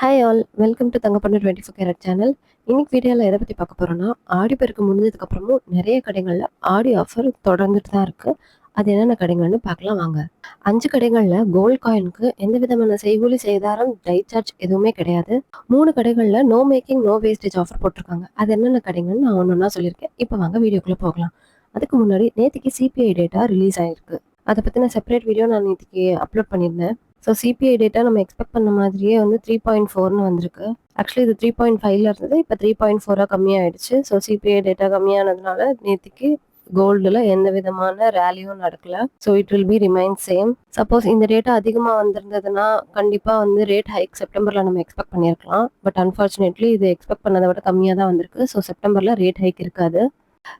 Hi all, welcome to Thangappannu 24 carat channel. இன்னைக்கு வீடியோவில் எதை பற்றி பார்க்க போகிறோன்னா, ஆடி பெருக்கு முடிஞ்சதுக்கப்புறமும் நிறைய கடைகளில் ஆடி ஆஃபர் தொடர்ந்துட்டு தான் இருக்குது. அது என்னென்ன கடைகள்னு பார்க்கலாம் வாங்க. 5 கடைகளில் கோல்ட் காயினுக்கு எந்த விதமான செய்கூலி சேதாரம் டை சார்ஜ் எதுவுமே கிடையாது. 3 கடைகளில் no making no wastage offer போட்டிருக்காங்க. அது என்னென்ன கடைகள்னு நான் ஒன்றா சொல்லியிருக்கேன். இப்போ வாங்க வீடியோக்குள்ளே போகலாம். அதுக்கு முன்னாடி நேற்றுக்கு சிபிஐ டேட்டா ரிலீஸ் ஆகிருக்கு. அதை பற்றின செப்பரேட் வீடியோ நான் நேற்றுக்கு அப்லோட் பண்ணியிருந்தேன். ஸோ சிபிஐ டேட்டா நம்ம எக்ஸ்பெக்ட் பண்ண மாதிரியே வந்து 3.4ன்னு வந்திருக்கு. ஆக்சுவலி இது 3.5ல இருந்தது, இப்போ 3.4 கம்மியாயிடுச்சு. ஸோ சிபிஐ டேட்டா கம்மியானதுனால நேற்றுக்கு கோல்டில் எந்த விதமான ரேலியும் நடக்கல. So it will be remain same. Suppose இந்த டேட்டா அதிகமாக வந்திருந்ததுன்னா கண்டிப்பாக வந்து ரேட் ஹைக் செப்டம்பரில் நம்ம எக்ஸ்பெக்ட் பண்ணியிருக்கலாம். பட் அன்ஃபார்ச்சுனேட்லி இது எக்ஸ்பெக்ட் பண்ணதை விட கம்மியாக தான் வந்திருக்கு. ஸோ செப்டம்பரில் ரேட் ஹைக் இருக்காது.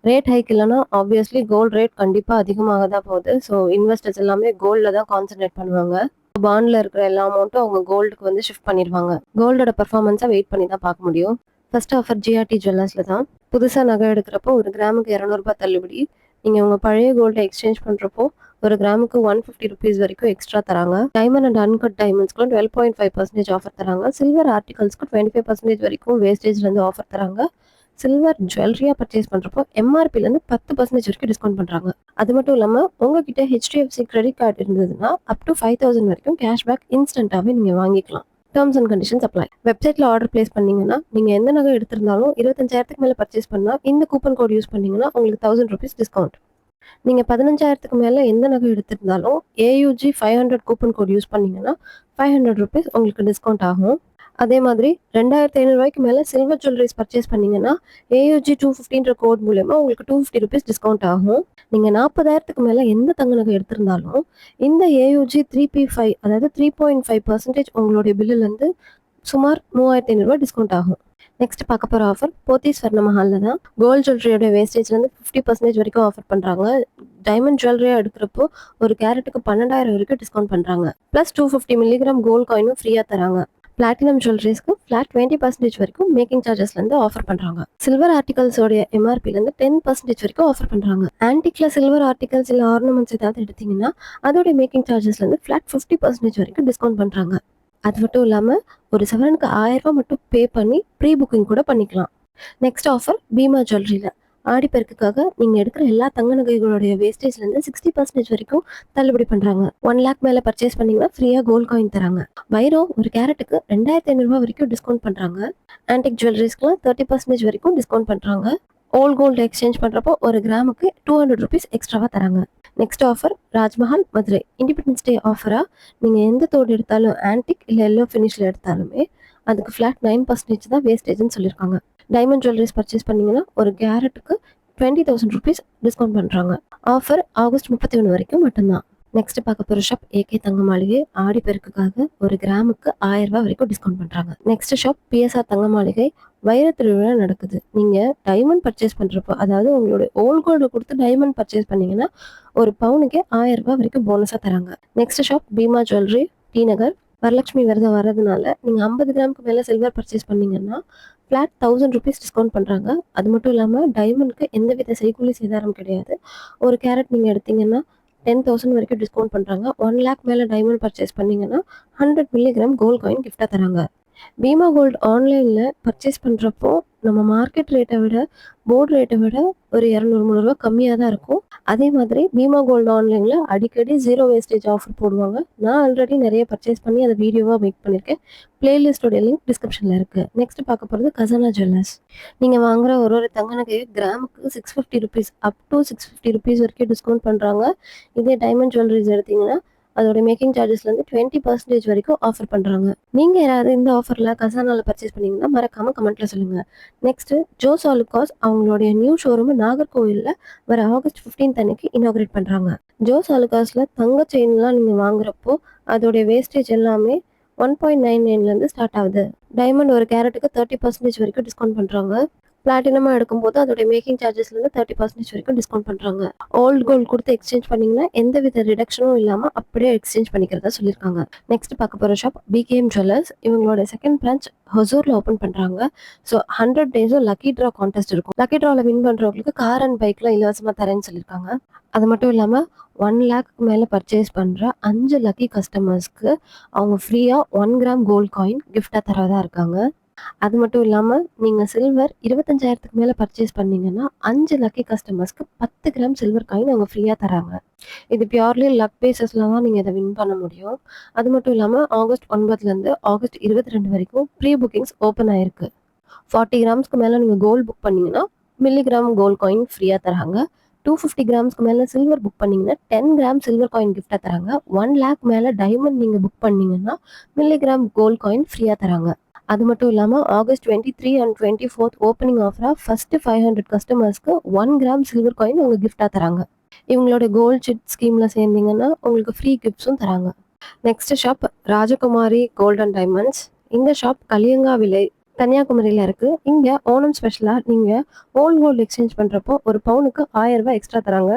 ரேட் ஹைக் இல்லைன்னா ஆப்வியஸ்லி கோல்டு ரேட் கண்டிப்பாக அதிகமாக தான் போகுது. ஸோ இன்வெஸ்டர்ஸ் எல்லாமே கோல்டில் தான் கான்சென்ட்ரேட் பண்ணுவாங்க. பாண்ட்ல இருக்கிற எல்லா அமௌண்ட்டும் அவங்க கோல்டுக்கு வந்து ஷிஃப்ட் பண்ணிடுவாங்க. கோல்டோட பர்ஃபார்மன்ஸை வெயிட் பண்ணி தான் பார்க்க முடியும். ஃபர்ஸ்ட் ஆஃபர் ஜிஆர்டி ஜுவல்லர்ஸ்ல தான். புதுசாக நகை எடுக்கிறப்போ ஒரு கிராமுக்கு 200 ரூபாய் தள்ளுபடி. நீங்கள் உங்கள் பழைய கோல்டை எக்ஸ்சேஞ்ச் பண்ணுறப்போ ஒரு கிராமுக்கு 150 ருபீஸ் வரைக்கும் எக்ஸ்ட்ரா தராங்க. டைமண்ட் அண்ட் அன்கட் டைமண்ட்ஸ்க்கு 12.5% ஆஃபர் தராங்க. சில்வர் ஆர்டிகல்ஸ்க்கு 25% வரைக்கும் வேஸ்டேஜ்லேருந்து ஆஃபர் தராங்க. சில்வர் ஜுவல்லரியா பர்ச்சேஸ் பண்றப்போ எம்ஆர்பிலேருந்து 10% வரைக்கும் டிஸ்கவுண்ட் பண்றாங்க. அது மட்டும் இல்லாம உங்ககிட்ட ஹெச்டிஎஃப்சி கிரெடிட் கார்டு இருந்ததுன்னா அப் டு 5000 வரைக்கும் கேஷ்பேக் இன்ஸ்டன்டாவே நீங்க வாங்கிக்கலாம். Terms and conditions apply. வெப்சைட்ல ஆர்டர் பிளேஸ் பண்ணீங்கன்னா நீங்க எந்த நகை எடுத்திருந்தாலும் 25,000க்கு மேல பர்ச்சேஸ் பண்ணா இந்த கூப்பன் கோட் யூஸ் பண்ணீங்கன்னா உங்களுக்கு 1000 ருபீஸ் டிஸ்கவுண்ட். நீங்க 15,000க்கு மேல எந்த நகை எடுத்திருந்தாலும் ஏயுஜி 500 கூப்பன் கோட் யூஸ் பண்ணீங்கன்னா 500 ருபீஸ் உங்களுக்கு டிஸ்கவுண்ட் ஆகும். அதே மாதிரி 2,500 ரூபாய்க்கு மேலே சில்வர் ஜுவல்லரிஸ் பர்ச்சேஸ் பண்ணீங்கன்னா ஏயுஜி 250ன்ற கோட் மூலயமா உங்களுக்கு 250 ருபீஸ் டிஸ்கவுண்ட் ஆகும். நீங்கள் 40,000க்கு மேலே எந்த தங்க நகை எடுத்திருந்தாலும் இந்த ஏயுஜி 3P5 அதாவது 3.5% உங்களுடைய பில்லுலேருந்து சுமார் 3,500 ரூபாய் டிஸ்கவுண்ட் ஆகும். நெக்ஸ்ட் பார்க்க போகிற ஆஃபர் போத்தீஸ் ஸ்வர்ண மஹாலில் தான். கோல்டு ஜுவல்லரியோட வேஸ்டேஜ்லேருந்து 50% வரைக்கும் ஆஃபர் பண்ணுறாங்க. டைமண்ட் ஜுவல்லரியாக எடுக்கிறப்போ ஒரு கேரட்டுக்கு 12,000 வரைக்கும் டிஸ்கவுண்ட் பண்ணுறாங்க. ப்ளஸ் 250 மில்லிகிராம் கோல்டு காயினும் ஃப்ரீயாக தராங்க. பிளாட்டினம் ஜுவல்லரிஸ்க்கு ஃபிளாட் 20% வரைக்கும் மேக்கிங் சார்ஜஸ்லேருந்து ஆஃபர் பண்ணுறாங்க. சில்வர் ஆர்டிகல்ஸோடைய எம்ஆர்பிலேருந்து 10% வரைக்கும் ஆஃபர் பண்ணுறாங்க. ஆன்டிக்ல சில்வர் ஆர்டிகல்ஸ் இல்லை ஆர்னமெண்ட்ஸ் ஏதாவது எடுத்தீங்கன்னா அதோட மேக்கிங் சார்ஜஸ்லேருந்து ஃபிளாட் 50% வரைக்கும் டிஸ்கவுண்ட் பண்ணுறாங்க. அது மட்டும் இல்லாமல் ஒரு சவரனுக்கு 1000 ரூபாய் மட்டும் பே பண்ணி ப்ரீ புக்கிங் கூட பண்ணிக்கலாம். நெக்ஸ்ட் ஆஃபர் பீமா ஜுவல்லரியில் ஆடிப்பெருக்குக்காக நீங்கள் எடுக்கிற எல்லா தங்க நகைகளுடைய வேஸ்டேஜ்லேருந்து 60% வரைக்கும் தள்ளுபடி பண்ணுறாங்க. 1 லேக் மேலே பர்ச்சேஸ் பண்ணிங்கன்னா ஃப்ரீயாக கோல்ட் காயின் தராங்க. வைரம் ஒரு கேரட்டுக்கு 2,500 ரூபாய் வரைக்கும் டிஸ்கவுண்ட் பண்ணுறாங்க. ஆன்டிக் ஜுவல்லரிஸ்க்குலாம் 30% வரைக்கும் டிஸ்கவுண்ட் பண்ணுறாங்க. ஓல்ட் கோல்டு எக்ஸ்சேஞ்ச் பண்ணுறப்போ ஒரு கிராமுக்கு 200 ருபீஸ் எக்ஸ்ட்ராவாக தராங்க. Next offer Rajmahal Madurai independence day ஆஃபராக நீங்கள் எந்த தோடு எடுத்தாலும் ஆன்டிக் இல்லை எல்லோ ஃபினிஷில் எடுத்தாலுமே அதுக்கு ஃப்ளாட் 9% தான் வேஸ்டேஜ்னு சொல்லியிருக்காங்க. டைமண்ட் ஜுவல்லரிஸ் பர்ச்சேஸ் பண்ணீங்கன்னா ஒரு கேரட்டுக்கு 20,000 ருபீஸ் டிஸ்கவுண்ட் பண்ணுறாங்க. ஆஃபர் ஆகஸ்ட் 31 வரைக்கும் மட்டும்தான். நெக்ஸ்ட் பார்க்க போகிற ஷாப் ஏகே தங்க மாளிகை ஆடி பெருக்குக்காக ஒரு கிராமுக்கு 1000 ரூபாய் வரைக்கும் டிஸ்கவுண்ட் பண்ணுறாங்க. நெக்ஸ்ட் ஷாப் பிஎஸ்ஆர் தங்க மாளிகை வைர திருவிழா நடக்குது. நீங்கள் டைமண்ட் பர்ச்சேஸ் பண்ணுறப்போ அதாவது உங்களுடைய ஓல்ட் கோல்டு கொடுத்து டைமண்ட் பர்ச்சேஸ் பண்ணீங்கன்னா ஒரு பவுனுக்கே 1000 ரூபாய் வரைக்கும் போனஸாக தராங்க. Next shop Bheema jewellery T Nagar. Varalakshmi Vratham வர்றதுனால நீங்கள் 50 கிராமுக்கு மேலே சில்வர் பர்ச்சேஸ் பண்ணீங்கன்னா ஃப்ளாட் 1000 ருபீஸ் டிஸ்கவுண்ட் பண்ணுறாங்க. அது மட்டும் இல்லாமல் டைமண்ட்க்கு எந்தவித செய்கூலி சேதாரம் கிடையாது. ஒரு கேரட் நீங்கள் எடுத்தீங்கன்னா 10,000 வரைக்கும் டிஸ்கவுண்ட் பண்ணுறாங்க. 1 லேக் மேலே டைமண்ட் பர்ச்சேஸ் பண்ணீங்கன்னா 100 மில்லிகிராம் கோல்ட் காயின் கிஃப்டாக தராங்க. பீமா கோல்டு ஆன்லைனில் பர்ச்சேஸ் பண்ணுறப்போ நம்ம மார்க்கெட் ரேட்டை விட போர்டு ரேட்டை விட ஒரு 200-300 ரூபா கம்மியாக தான் இருக்கும். அதே மாதிரி பீமா கோல்டு ஆன்லைனில் அடிக்கடி 0 வேஸ்டேஜ் ஆஃபர் போடுவாங்க. நான் ஆல்ரெடி நிறைய பர்ச்சேஸ் பண்ணி அதை வீடியோவாக மேக் பண்ணியிருக்கேன். பிளேலிஸ்டோட லிங்க் டிஸ்கிரிப்ஷனில் இருக்குது. நெக்ஸ்ட் பார்க்க போகிறது கசானா ஜுவல்லர்ஸ். நீங்கள் வாங்குற ஒரு தங்க நகை கிராமுக்கு 650 ருபீஸ் அப் டு 650 ருபீஸ் வரைக்கும் டிஸ்கவுண்ட் பண்ணுறாங்க. இதே டைமண்ட் ஜுவல்லரிஸ் எடுத்தீங்கன்னா அதோட மேக்கிங் சார்ஜஸ்லேருந்து 20% வரைக்கும் ஆஃபர் பண்ணுறாங்க. நீங்கள் யாராவது இந்த ஆஃபரில் கசானாவில் பர்ச்சேஸ் பண்ணிங்கன்னா மறக்காமல் கமெண்ட்டில் சொல்லுங்கள். நெக்ஸ்ட்டு ஜோஸ் ஆலுகாஸ் அவங்களுடைய நியூ ஷோரூம் நாகர்கோவிலில் வர ஆகஸ்ட் 15 அன்னைக்கு இனாகிரேட் பண்ணுறாங்க. ஜோஸ் ஆலுகாஸில் தங்க செயின்லாம் நீங்கள் வாங்குறப்போ அதோடைய வேஸ்டேஜ் எல்லாமே 1.99லேருந்து ஸ்டார்ட் ஆகுது. டைமண்ட் ஒரு கேரட்டுக்கு 30% வரைக்கும் டிஸ்கவுண்ட் பண்ணுறாங்க. பிளாட்டினமா எடுக்கும்போது அதோட மேக்கிங் சார்ஜஸ்லேருந்து 30% வரைக்கும் டிஸ்கவுண்ட் பண்ணுறாங்க. ஓல்டு கோல்டு கொடுத்து எக்ஸ்சேஞ்ச் பண்ணிங்கன்னா எந்தவித ரிடக்ஷனும் இல்லாமல் அப்படியே எக்ஸ்சேஞ்ச் பண்ணிக்கிறதா சொல்லியிருக்காங்க. நெக்ஸ்ட் பார்க்க போகிற ஷாப் பிகேஎம் ஜுவல்லர்ஸ். இவங்களோட செகண்ட் பிரான்ச் ஹொசூரில் ஓப்பன் பண்ணுறாங்க. ஸோ 100 டேஸும் லக்கி ட்ரா கான்டெஸ்ட் இருக்கும். லக்கி ட்ராவில் வின் பண்ணுறவங்களுக்கு கார் அண்ட் பைக்லாம் இலவசமாக தரேன்னு சொல்லியிருக்காங்க. அது மட்டும் இல்லாமல் 1 லேக்கு மேலே பர்ச்சேஸ் பண்ணுற 5 லக்கி கஸ்டமர்ஸ்க்கு அவங்க ஃப்ரீயாக 1 கிராம் கோல்டு காயின் கிஃப்டாக தரதா இருக்காங்க. அது மட்டும் இல்லாமல் நீங்கள் சில்வர் 25,000க்கு மேலே பர்ச்சேஸ் பண்ணீங்கன்னா 5 லக்கி கஸ்டமர்ஸ்க்கு 10 கிராம் சில்வர் காயின் அவங்க ஃப்ரீயாக தராங்க. இது பியூர்லி லக் பேசஸில் தான் நீங்கள் இதை வின் பண்ண முடியும். அது மட்டும் இல்லாமல் ஆகஸ்ட் 9லேருந்து ஆகஸ்ட் 22 வரைக்கும் ப்ரீ புக்கிங்ஸ் ஓப்பன் ஆயிருக்கு. 40 கிராம்ஸ்க்கு மேலே நீங்கள் கோல்டு புக் பண்ணிங்கன்னா மில்லிகிராம் கோல்டு காயின் ஃப்ரீயாக தராங்க. 250 கிராம்ஸ்க்கு மேலே சில்வர் புக் பண்ணிங்கன்னா 10 கிராம் சில்வர் காயின் கிஃப்டாக தராங்க. 1 லேக் மேலே டைமண்ட் நீங்கள் புக் பண்ணிங்கன்னா மில்லிகிராம் கோல்டு காயின் ஃப்ரீயாக தராங்க. அது மட்டும் இல்லாமல் ஆகஸ்ட் 23 அண்ட் 24 ஓப்பனிங் ஆஃபராக ஃபஸ்ட்டு 500 கஸ்டமர்ஸ்க்கு 1 கிராம் சில்வர் காயின் அவங்க கிஃப்டாக தராங்க. இவங்களோட கோல்டு சிட் ஸ்கீமில் சேர்ந்தீங்கன்னா உங்களுக்கு ஃப்ரீ கிஃப்ட்ஸும் தராங்க. Next shop Rajakumari gold and diamonds. இந்த ஷாப் கலியங்கா விலை கன்னியாகுமரியில் இருக்குது. இங்கே ஓணம் ஸ்பெஷலாக நீங்கள் ஓல்டு கோல்டு எக்ஸ்சேஞ்ச் பண்ணுறப்போ ஒரு பவுனுக்கு 1000 ரூபாய் எக்ஸ்ட்ரா தராங்க.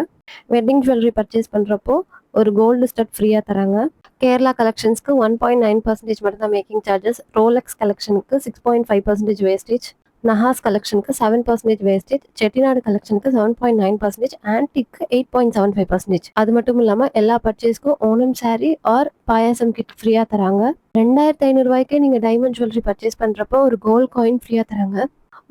வெட்டிங் ஜுவல்லரி பர்ச்சேஸ் பண்ணுறப்போ ஒரு கோல்டு ஸ்டட் ஃப்ரீயாக தராங்க. கேரளா கலெக்ஷன்ஸ்க்கு 1.9% மட்டும் தான் மேக்கிங் சார்ஜஸ். ரோலெக்ஸ் கலெக்ஷனுக்கு 6.5% வேஸ்டேஜ். நஹாஸ் கலெக்ஷனுக்கு 7% வேஸ்டேஜ். செட்டிநாடு கலெக்ஷனுக்கு 7.9%. ஆன்டிக்கு 8.75%. அது மட்டும் இல்லாமல் எல்லா பர்ச்சேஸ்க்கும் Onam sari or payasam kit ஃப்ரீயாக தராங்க. 2500 ரூபாய்க்கே நீங்கள் டைமண்ட் ஜுவல்லரி பர்ச்சேஸ் பண்ணுறப்போ ஒரு கோல்டு காயின் ஃப்ரீயாக தராங்க.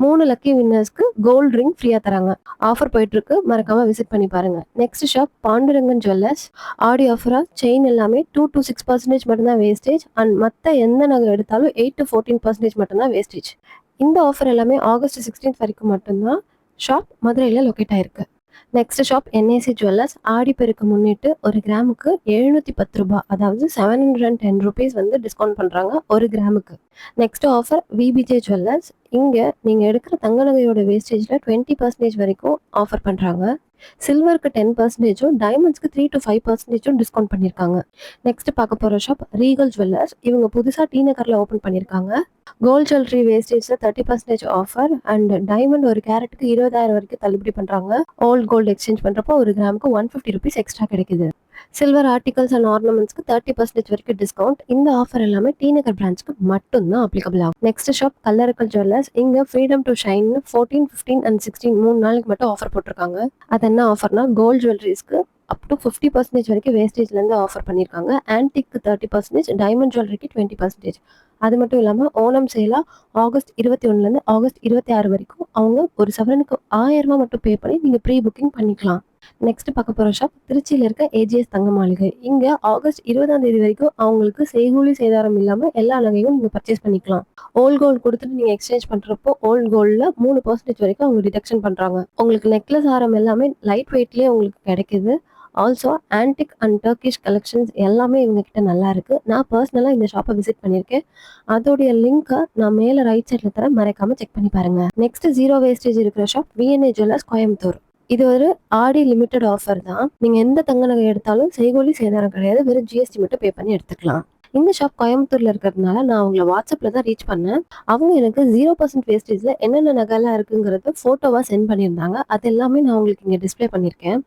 3 லக்கி வின்னர்ஸ்க்கு கோல்டு ரிங் ஃப்ரீயாக தராங்க. ஆஃபர் போயிட்டு இருக்கு, மறக்காம விசிட் பண்ணி பாருங்க. Next shop Pandurangan jewellers. ஆடி ஆஃபரா செயின் எல்லாமே 2 to 6% மட்டும்தான் வேஸ்டேஜ். அண்ட் மற்ற எந்த நகை எடுத்தாலும் 8 to 14% மட்டும்தான் வேஸ்டேஜ். இந்த ஆஃபர் எல்லாமே ஆகஸ்ட் 16 வரைக்கும் மட்டும்தான். ஷாப் மதுரையில் லொக்கேட் ஆயிருக்கு. Next shop NAC jewellers. Aadi Perukku முன்னிட்டு ஒரு கிராமுக்கு 710 ரூபாய், அதாவது 710 ருபீஸ் டிஸ்கவுண்ட் பண்ணுறாங்க ஒரு கிராமுக்கு. Next offer VBJ jewellers. இங்கே நீங்கள் எடுக்கிற தங்க நகையோட வேஸ்டேஜில் 20% வரைக்கும் ஆஃபர் பண்ணுறாங்க. சில்வருக்கு 10%, டைமண்ட்ஸ்க்கு 3 to 5% டிஸ்கவுண்ட் பண்ணியிருக்காங்க. நெக்ஸ்ட் பார்க்க போகிற ஷாப் ரீகல் ஜுவல்லர்ஸ். இவங்க புதுசாக டி நகரில் ஓப்பன் பண்ணியிருக்காங்க. கோல்ட் ஜுவல்லரி வேஸ்டேஜில் 30% ஆஃபர் அண்ட் டைமண்ட் ஒரு கேரட்டுக்கு 20,000 வரைக்கும் தள்ளுபடி பண்ணுறாங்க. ஓல்டு கோல்டு எக்ஸ்சேஞ்ச் பண்ணுறப்போ ஒரு கிராமுக்கு 150 ருபீஸ் எக்ஸ்ட்ரா கிடைக்குது. சில்வர் ஆர்டிகல்ஸ் அண்ட் ஆர்னமெண்ட்ஸ்க்கு 30% வரைக்கும் டிஸ்கவுண்ட். இந்த ஆஃபர் எல்லாமே டி நகர் பிரான்ச்சுக்கு மட்டும்தான் அப்ளிகபிள் ஆகும். Next shop Kallarakkal jewellers. இங்கே ஃப்ரீடம் டு ஷைன் 14, 15 அண்ட் 16 3 நாளுக்கு மட்டும் ஆஃபர் போட்டிருக்காங்க. அது என்ன ஆஃபர்னா கோல்டு ஜுவல்லரிஸ்க்கு அப் டு 50% வரைக்கும் வேஸ்டேஜ்லேருந்து ஆஃபர் பண்ணியிருக்காங்க. ஆன்டிக்கு 30%, டைமண்ட் ஜுவல்லரிக்கு 20%. அது மட்டும் இல்லாமல் ஓணம் சேலாக ஆகஸ்ட் 21லேருந்து ஆகஸ்ட் 26 வரைக்கும் அவங்க ஒரு சவரனுக்கு 1000 ரூபாய் மட்டும் பே பண்ணி நீங்கள் ப்ரீ புக்கிங் பண்ணிக்கலாம். நெக்ஸ்ட் பார்க்க போகிற ஷாப் திருச்சியில் இருக்க ஏஜிஎஸ் தங்க மாளிகை. இங்கே ஆகஸ்ட் 20ஆம் தேதி வரைக்கும் அவங்களுக்கு செய்கூலி சேதாரம் இல்லாமல் எல்லா நகையும் நீங்கள் பர்ச்சேஸ் பண்ணிக்கலாம். ஓல்டு கோல்டு கொடுத்துட்டு நீங்கள் எக்ஸ்சேஞ்ச் பண்ணுறப்போ ஓல்டு கோல்டில் 3% வரைக்கும் அவங்க டிடக்ஷன் பண்ணுறாங்க. உங்களுக்கு நெக்லஸ் ஆரம் எல்லாமே லைட் வெயிட்லேயே உங்களுக்கு கிடைக்குது. Also antique and Turkish collections எல்லாமே இவங்க கிட்ட நல்லா இருக்கு. நான் பர்சனலாக இந்த ஷாப்பை விசிட் பண்ணியிருக்கேன். அதோடைய லிங்க்கை நான் மேலே ரைட் சைடில் தர, மறக்காம செக் பண்ணி பாருங்க. நெக்ஸ்ட் ஜீரோ வேஸ்டேஜ் இருக்கிற ஷாப் விஎன்ஏ ஜுவல்லர்ஸ் கோயம்புத்தூர். இது ஒரு ஆடி லிமிடெட் ஆஃபர் தான். நீங்கள் எந்த தங்க நகை எடுத்தாலும் செய்கூலி சேதாரம் கிடையாது, வெறும் ஜிஎஸ்டி மட்டும் பே பண்ணி எடுத்துக்கலாம். இந்த ஷாப் கோயம்புத்தூர்ல இருக்கிறதுனால நான் அவங்கள வாட்ஸ்அப்ல தான் ரீச் பண்ணேன். அவங்க எனக்கு 0% வேஸ்டேஜ்ல என்னென்ன நகைலாம் இருக்குங்கிறத போட்டோவா சென்ட் பண்ணியிருந்தாங்க. அது எல்லாமே நான் உங்களுக்கு இங்கே டிஸ்பிளே பண்ணியிருக்கேன்.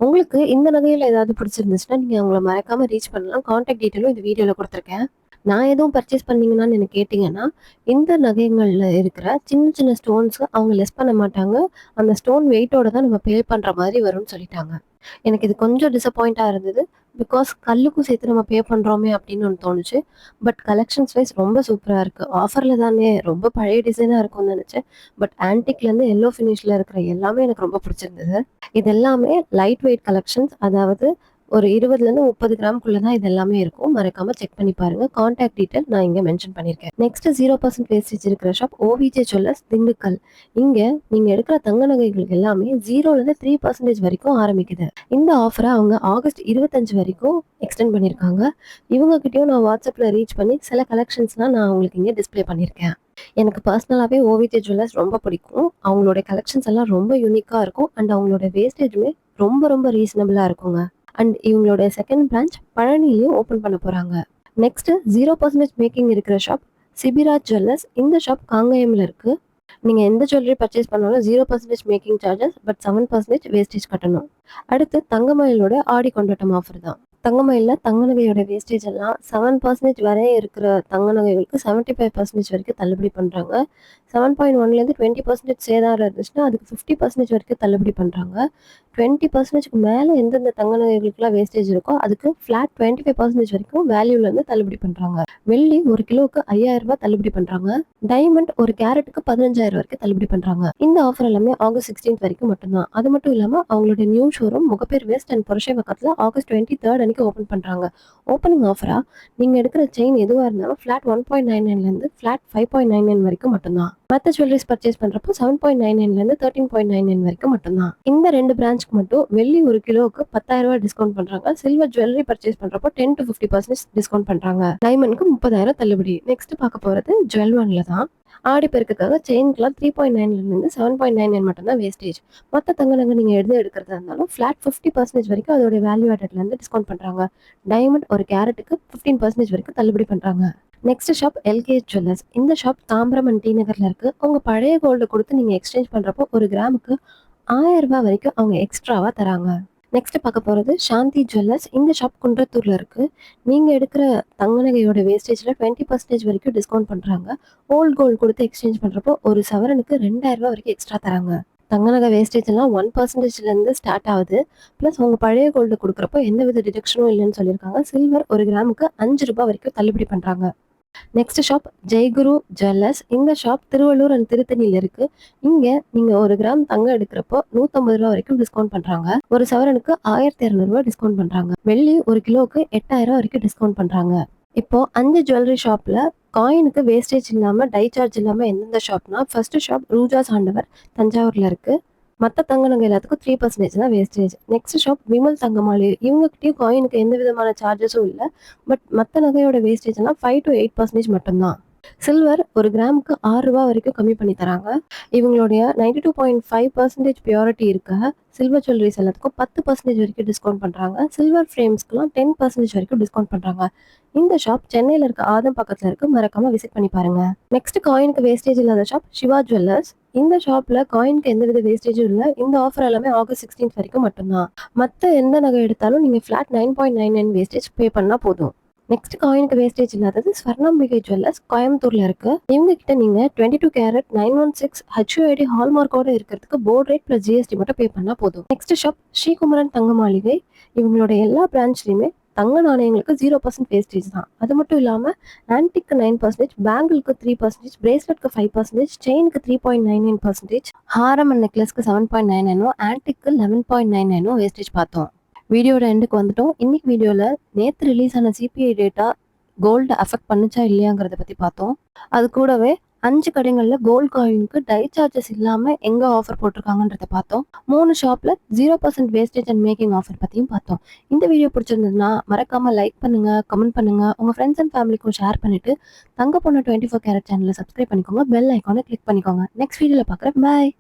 உங்களுக்கு இந்த நகையில ஏதாவது பிடிச்சிருந்துச்சுன்னா நீங்க அவங்கள மறக்காம ரீச் பண்ணலாம். கான்டாக்ட் டீட்டெயிலும் இந்த வீடியோல கொடுத்துருக்கேன். நான் எதுவும் பர்ச்சேஸ் பண்ணீங்கன்னு எனக்கு கேட்டிங்கன்னா இந்த நகைகளில் இருக்கிற சின்ன சின்ன ஸ்டோன்ஸு அவங்க லெஸ் பண்ண மாட்டாங்க. அந்த ஸ்டோன் வெயிட்டோட தான் நம்ம பே பண்ணுற மாதிரி வரும்னு சொல்லிட்டாங்க. எனக்கு இது கொஞ்சம் டிசப்பாயிண்ட்டாக இருந்தது. பிகாஸ் கல்லுக்கும் சேர்த்து நம்ம பே பண்ணுறோமே அப்படின்னு ஒன்று தோணுச்சு. பட் கலெக்ஷன்ஸ் வைஸ் ரொம்ப சூப்பராக இருக்குது. ஆஃபரில் தானே ரொம்ப பழைய டிசைனாக இருக்கும்னு நினச்சேன். பட் ஆன்டிக்லேருந்து எல்லோ ஃபினிஷில் இருக்கிற எல்லாமே எனக்கு ரொம்ப பிடிச்சிருந்தது. இது எல்லாமே லைட் வெயிட் கலெக்ஷன்ஸ், அதாவது ஒரு 20லேருந்து 30 கிராம்குள்ளே தான் இது எல்லாமே இருக்கும். மறக்காம செக் பண்ணி பாருங்க. கான்டாக்ட் டீட்டெயில் நான் இங்கே மென்ஷன் பண்ணியிருக்கேன். நெக்ஸ்ட் 0% வேஸ்டேஜ் இருக்கிற ஷாப் ஓவிஜே ஜுவல்லர்ஸ் திண்டுக்கல். இங்கே நீங்கள் எடுக்கிற தங்க நகைகள் எல்லாமே 0லேருந்து 3% வரைக்கும் ஆரம்பிக்குது. இந்த ஆஃபரை அவங்க ஆகஸ்ட் 25 வரைக்கும் எக்ஸ்டெண்ட் பண்ணியிருக்காங்க. இவங்ககிட்டயும் நான் வாட்ஸ்அப்பில் ரீச் பண்ணி சில கலெக்ஷன்ஸ்லாம் நான் உங்களுக்கு இங்கே டிஸ்பிளே பண்ணியிருக்கேன். எனக்கு பர்சனலாகவே ஓவிஜே ஜுவல்லர்ஸ் ரொம்ப பிடிக்கும். அவங்களோட கலெக்ஷன்ஸ் எல்லாம் ரொம்ப யூனிக்காக இருக்கும். அண்ட் அவங்களோட வேஸ்டேஜுமே ரொம்ப ரொம்ப ரீசனபிளாக இருக்குங்க. அண்ட் இவங்களோட செகண்ட் பிரான்ச் பழனிலையும் ஓப்பன் பண்ண போகிறாங்க. நெக்ஸ்ட் 0% மேக்கிங் இருக்கிற ஷாப் சிபிராஜ் ஜுவல்லர்ஸ். இந்த ஷாப் காங்கயமில் இருக்குது. நீங்க எந்த ஜுவல்லரி பர்ச்சேஸ் பண்ணாலும் 0% மேக்கிங் சார்ஜஸ், பட் 7% வேஸ்டேஜ் கட்டணும். அடுத்து தங்கமயிலோட ஆடி கொண்டாட்டம் ஆஃபர் தான். தங்கமயில்ல தங்க நகையோட வேஸ்டேஜ் எல்லாம் 7% வரை இருக்கிற தங்க நகைகளுக்கு 75% வரைக்கும் தள்ளுபடி பண்றாங்க. 7.1லேருந்து 20% சேதாரம் இருந்துச்சுன்னா அதுக்கு 50% வரைக்கும் தள்ளுபடி பண்றாங்க. 20%க்கு மேல எந்தெந்த தங்க நகைகளுக்குலாம் வேஸ்டேஜ் இருக்கோ அதுக்கு ஃபிளாட் 25% வரைக்கும் வேல்யூலேருந்து தள்ளுபடி பண்றாங்க. வெள்ளி 1 கிலோவுக்கு 5000 ரூபாய் தள்ளுபடி பண்றாங்க. டைமண்ட் 1 கேரட்டுக்கு 15,000 வரைக்கும் தள்ளுபடி பண்றாங்க. இந்த ஆஃபர் எல்லாமே ஆகஸ்ட் 16 வரைக்கும் மட்டும்தான். அது மட்டும் இல்லாம அவங்களோட new showroom Mogappair west and புரஷைவாக்கத்துல ஆகஸ்ட் 23 அன்னைக்கு ஓபன் பண்றாங்க. ஓப்பனிங் ஆஃபரா நீங்க எடுக்கிற செயின் எதுவா இருந்தாலும் ஃபிளாட் 1.99லேருந்து ஃபிளாட் 5.99 வரைக்கும் மட்டும்தான். மற்ற ஜுவல்லரிஸ் பர்ச்சேஸ் பண்றப்போ 7.99லேருந்து 13.99 வரைக்கும் மட்டும்தான். இந்த 2 பிரான்ச்க்கு மட்டும் வெள்ளி 1 கிலோவுக்கு 10,000 ரூபாய் டிஸ்கவுண்ட் பண்றாங்க. சில்வர் ஜுவல்லரி பர்ச்சேஸ் பண்றப்போ 10 to 50% டிஸ்கவுண்ட் பண்றாங்க. டைமண்ட்க்கு 30,000 தள்ளுபடி. நெக்ஸ்ட் பார்க்க போறது ஜுவல்1ல தான். ஆடிப்பெருக்குக்காக செயின்க்குலாம் 3.9லேருந்து 7.99 மட்டும்தான் வேஸ்டேஜ். மற்ற தங்க நகை நீங்க எடுக்கிறதா இருந்தாலும் ஃபிளாட் 50% வரைக்கும் அதோட வேல்யூ ஆடட்லேருந்து டிஸ்கவுண்ட் பண்றாங்க. டைமண்ட் 1 கேரட்டுக்கு 15% வரைக்கும் தள்ளுபடி பண்றாங்க. Next shop LKS jewellers. இந்த ஷாப் தாம்பரம் அண்ட் டி நகர்ல இருக்கு. உங்க பழைய கோல்டு கொடுத்து நீங்க எக்ஸ்சேஞ்ச் பண்றப்போ 1 கிராமுக்கு 1000 ரூபாய் வரைக்கும் அவங்க எக்ஸ்ட்ராவா தராங்க. நெக்ஸ்ட் பார்க்க போறது சாந்தி ஜுவல்லர்ஸ். இந்த ஷாப் குன்றத்தூர்ல இருக்கு. நீங்க எடுக்கிற தங்க நகையோட வேஸ்டேஜ்ல 20% வரைக்கும் டிஸ்கவுண்ட் பண்றாங்க. ஓல்ட் கோல்டு கொடுத்து எக்ஸ்சேஞ்ச் பண்றப்போ ஒரு சவரனுக்கு 2000 ரூபாய் வரைக்கும் எக்ஸ்ட்ரா தராங்க. தங்க நகை வேஸ்டேஜ் எல்லாம் 1%லேருந்து ஸ்டார்ட் ஆகுது. பிளஸ் உங்க பழைய கோல்டு கொடுக்குறப்போ எந்தவித டிடக்ஷனும் இல்லைன்னு சொல்லியிருக்காங்க. சில்வர் 1 கிராமுக்கு 5 ரூபாய் வரைக்கும் தள்ளுபடி பண்றாங்க. Next shop Jaiguru jewellers. இந்த ஷாப் திருவள்ளூர் அண்ட் திருத்தணியில இருக்கு. இங்க நீங்க 1 கிராம் தங்கம் எடுக்கிறப்போ 150 ரூபாய் வரைக்கும் டிஸ்கவுண்ட் பண்றாங்க. ஒரு சவரனுக்கு 1200 ரூபாய் டிஸ்கவுண்ட் பண்றாங்க. வெள்ளி 1 கிலோவுக்கு 8000 வரைக்கும் டிஸ்கவுண்ட் பண்றாங்க. இப்போ 5 ஜுவல்லரி ஷாப்ல காயினுக்கு வேஸ்டேஜ் இல்லாம டை சார்ஜ் இல்லாம எந்தெந்த ஷாப்னா, ஃபர்ஸ்ட் ஷாப் ரூஜாஸ் ஆண்டவர் தஞ்சாவூர்ல இருக்கு. மற்ற தங்க நகை எல்லாத்துக்கும் 3% தான் wastage. Next shop Vimal Thangamaali. இவங்ககிட்டயும் காயினுக்கு எந்த விதமான சார்ஜஸும் இல்லை. பட் மற்ற நகையோட வேஸ்டேஜ் எல்லாம் 5 to 8% மட்டும்தான். சில்வர் 1 கிராமுக்கு 6 ரூபாய் வரைக்கும் கம்மி பண்ணி தராங்க. இவங்களுடைய 92.5% பியூரிட்டி இருக்க சில்வர் ஜுவல்லரிஸ் எல்லாத்துக்கும் 10% வரைக்கும் டிஸ்கவுண்ட் பண்றாங்க. சில்வர் ஃப்ரேம்ஸ்க்குலாம் 10% வரைக்கும் டிஸ்கவுண்ட் பண்றாங்க. இந்த ஷாப் சென்னையில இருக்க ஆதம் பக்கத்துல இருக்கு. மறக்காம விசிட் பண்ணி பாருங்க. நெக்ஸ்ட் காயினுக்கு வேஸ்டேஜ் இல்லாத ஷாப் சிவா ஜுவல்லர்ஸ். இந்த ஷாப்ல காயினுக்கு எந்தவித வேஸ்டேஜும் இல்லை. இந்த ஆஃபர் எல்லாமே ஆகஸ்ட் 16 வரைக்கும் மட்டும்தான். மற்ற எந்த நகை எடுத்தாலும் நீங்க ஃபிளாட் 9.99 வேஸ்டேஜ் பே பண்ணா போதும். நெக்ஸ்ட் காயினுக்கு வேஸ்டேஜ் இல்லாதது ஸ்வர்ணம்பிகை ஜுவல்லர்ஸ் கோயம்புத்தூர்ல இருக்கு. இவங்க கிட்ட நீங்க 22 கேரட் 916 HUID ஹால்மார்க்கோட இருக்கிறதுக்கு போர்ட் ரேட் பிளஸ் GST மட்டும் பே பண்ணா போதும். நெக்ஸ்ட் ஷாப் ஸ்ரீகுமரன் தங்க மாளிகை. இவங்களோட எல்லா பிரான்ச்லயுமே தங்க நாணயங்களுக்கு 0% வேஸ்டேஜ் தான். அது மட்டும் இல்லாம antique 9%, பேங்கிளுக்கு 3%, பிரேஸ்லெட்க்கு 5%, செயினுக்கு 3.99%, Haram and நெக்லஸ்க்கு 7.99, antique 11.99 wastage பார்த்தோம். வீடியோட எண்டுக்கு வந்துட்டோம். இன்னைக்கு வீடியோல நேற்று ரிலீஸ் ஆன சிபிஐ டேட்டா கோல்டு அஃபெக்ட் பண்ணுச்சா இல்லையாங்கிறத பத்தி பார்த்தோம். அது கூடவே 5 கடைகள்ல கோல்டு காயினுக்கு டை சார்ஜஸ் இல்லாம எங்க ஆஃபர் போட்டிருக்காங்கன்றத பார்த்தோம். 3 ஷாப்ல 0% வேஸ்டேஜ் அண்ட் மேக்கிங் ஆஃபர் பத்தியும் பார்த்தோம். இந்த வீடியோ பிடிச்சிருந்ததுன்னா மறக்காம லைக் பண்ணுங்க, கமெண்ட் பண்ணுங்க, உங்க ஃப்ரெண்ட்ஸ் அண்ட் ஃபேமிலிக்கும் ஷேர் பண்ணிட்டு தங்க பொண்ணு 24 கேரட் சேனலை சப்ஸ்கிரைப் பண்ணிக்கோங்க. பெல் ஐக்கானை கிளிக் பண்ணிக்கோங்க. நெக்ஸ்ட் வீடியோல பார்க்குறேன். பாய்.